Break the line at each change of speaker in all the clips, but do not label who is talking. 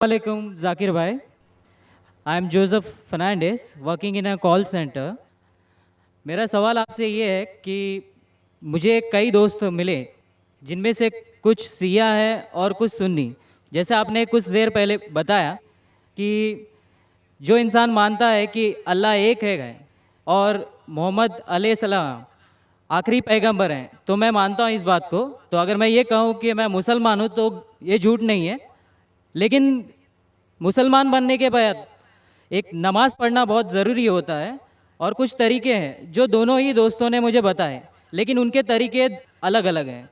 Assalamualaikum, Zakir bhai. I am Joseph Fernandez, working in a call center. मेरा सवाल आपसे ये है कि मुझे कई दोस्त मिले जिनमें से कुछ सिया है और कुछ सुन्नी। जैसे आपने कुछ देर पहले बताया कि जो इंसान मानता है कि अल्लाह एक है और मोहम्मद अलैहिस्सलाम आखिरी पैगंबर हैं, तो मैं मानता हूँ इस बात को। तो अगर मैं ये कहूँ कि मैं मुसलमान हूँ तो ये झूठ नहीं है। लेकिन मुसलमान बनने के बाद एक नमाज़ पढ़ना बहुत ज़रूरी होता है और कुछ तरीके हैं जो दोनों ही दोस्तों ने मुझे बताए, लेकिन उनके तरीके अलग अलग हैं।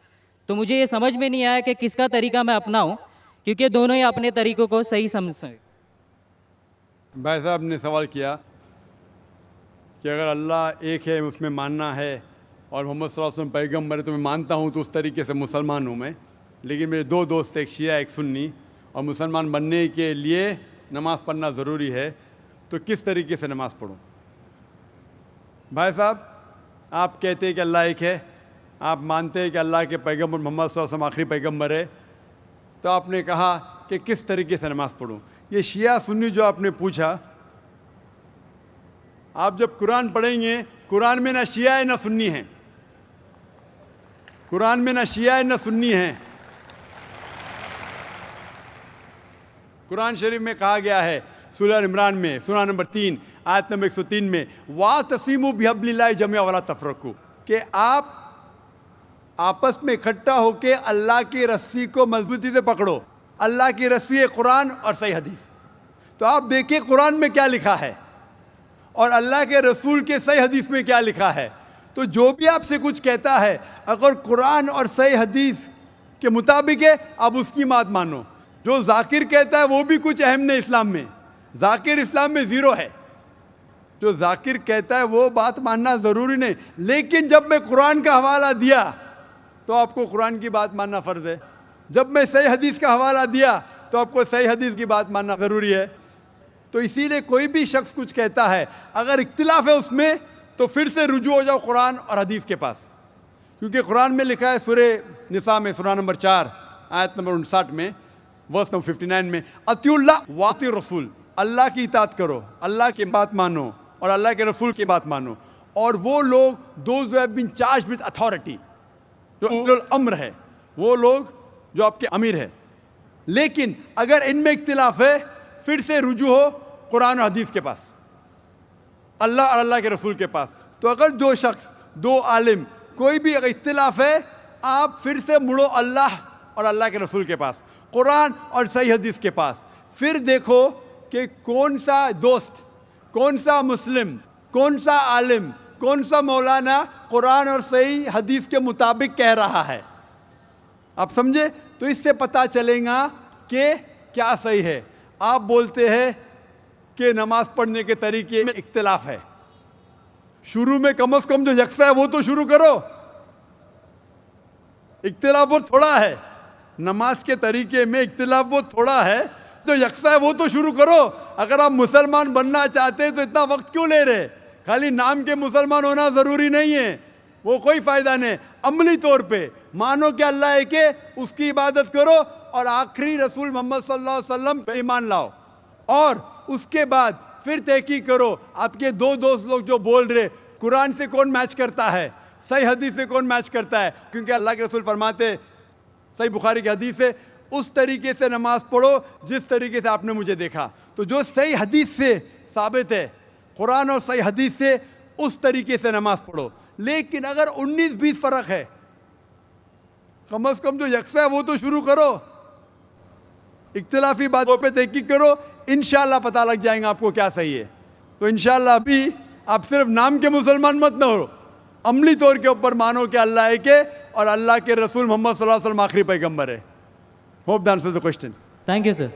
तो मुझे ये समझ में नहीं आया कि किसका तरीका मैं अपनाऊं, क्योंकि दोनों ही अपने तरीक़ों को सही समझते हैं।
भाई साहब ने सवाल किया कि अगर अल्लाह एक है उसमें मानना है और मोहम्मद सल्लल्लाहु अलैहि वसल्लम पैगम्बर है तो मैं मानता हूँ, तो उस तरीके से मुसलमान हूँ मैं। लेकिन मेरे दो दोस्त, एक शिया एक सुन्नी, और मुसलमान बनने के लिए नमाज़ पढ़ना ज़रूरी है, तो किस तरीके से नमाज़ पढ़ूँ? भाई साहब, आप कहते हैं कि अल्लाह एक है, आप मानते हैं कि अल्लाह के पैगम्बर मोहम्मद सल्लल्लाहु अलैहि वसल्लम आखिरी पैगम्बर है, तो आपने कहा कि किस तरीके से नमाज़ पढ़ूँ। ये शिया सुन्नी जो आपने पूछा, आप जब कुरान पढ़ेंगे, कुरान में ना शिया है ना सुन्नी है, कुरान में ना शिया है ना सुन्नी है। कुरान शरीफ में कहा गया है सूरह इमरान में, सूरह नंबर 3 आयत नंबर 103 में, वातसिमू बिहब्लिल्लाहि जमीअन वला तफरकू, कि आप आपस में इकट्ठा होकर अल्लाह की रस्सी को मजबूती से पकड़ो। अल्लाह की रस्सी है कुरान और सही हदीस। तो आप देखिए कुरान में क्या लिखा है और अल्लाह के रसूल के सही हदीस में क्या लिखा है। तो जो भी आपसे कुछ कहता है, अगर कुरान और सही हदीस के मुताबिक है, आप उसकी बात मानो। जो जाकिर कहता है वो भी कुछ अहम नहीं इस्लाम में, जाकिर इस्लाम में ज़ीरो है। जो जाकिर कहता है वो बात मानना ज़रूरी नहीं, लेकिन जब मैं कुरान का हवाला दिया तो आपको कुरान की बात मानना फ़र्ज़ है। जब मैं सही हदीस का हवाला दिया तो आपको सही हदीस की बात मानना ज़रूरी है। तो इसीलिए कोई भी शख्स कुछ कहता है, अगर इख्तिलाफ है उसमें, तो फिर से रुजू हो जाओ कुरान और हदीस के पास, क्योंकि कुरान में लिखा है सूरह निसा में, सूरह नंबर 4 आयत नंबर 59 में, वर्स नंबर 59 में, अतिउल्लाह वाति रसूल, अल्लाह की इताअत करो, अल्लाह की बात मानो और अल्लाह के रसूल की बात मानो। और वो लोग those who have been charged with authority, जो उलुल अम्र है, वो लोग जो आपके अमीर है। लेकिन अगर इनमें इख्तिलाफ है, फिर से रुजू हो कुरान और हदीस के पास, अल्लाह और अल्लाह के रसूल के पास। तो अगर दो शख्स, दो आलिम, कोई भी अगर इख्तिलाफ है, आप फिर से मुड़ो अल्लाह और अल्लाह के रसूल के पास, कुरान और सही हदीस के पास। फिर देखो कि कौन सा दोस्त, कौन सा मुस्लिम, कौन सा आलिम, कौन सा मौलाना कुरान और सही हदीस के मुताबिक कह रहा है। आप समझे? तो इससे पता चलेगा कि क्या सही है। आप बोलते हैं कि नमाज पढ़ने के तरीके में इख्तिलाफ है, शुरू में कम से कम जो यकसा है वो तो शुरू करो। इख्तिलाफ वो थोड़ा है, नमाज के तरीके में इख्तिलाफ वो थोड़ा है, जो यकसा है वो तो शुरू करो। अगर आप मुसलमान बनना चाहते हैं तो इतना वक्त क्यों ले रहे? खाली नाम के मुसलमान होना ज़रूरी नहीं है, वो कोई फ़ायदा नहीं। अमली तौर पे मानो कि अल्लाह एक है, उसकी इबादत करो और आखिरी रसूल मोहम्मद सल्लल्लाहु अलैहि वसल्लम पे ईमान लाओ। और उसके बाद फिर तहकीक करो, आपके दो दोस्त लोग जो बोल रहे कुरान से कौन मैच करता है, सही हदीस से कौन मैच करता है। क्योंकि अल्लाह के रसूल फरमाते, सही बुखारी की हदीस है, उस तरीके से नमाज पढ़ो जिस तरीके से आपने मुझे देखा। तो जो सही हदीस से साबित है, कुरान और सही हदीस से, उस तरीके से नमाज पढ़ो। लेकिन अगर 19-20 फ़र्क है, कम से कम जो यकसा है वो तो शुरू करो। इख्तिलाफी बातों पे तहकीक करो, इंशाअल्लाह पता लग जाएगा आपको क्या सही है। तो इंशाअल्लाह अभी आप सिर्फ नाम के मुसलमान मत न हो, अमली तौर के ऊपर मानो कि अल्लाह एक है और अल्लाह के रसूल मोहम्मद सल्लल्लाहु अलैहि वसल्लम आखिरी पैगंबर है। Hope that answers the question.
Thank you sir.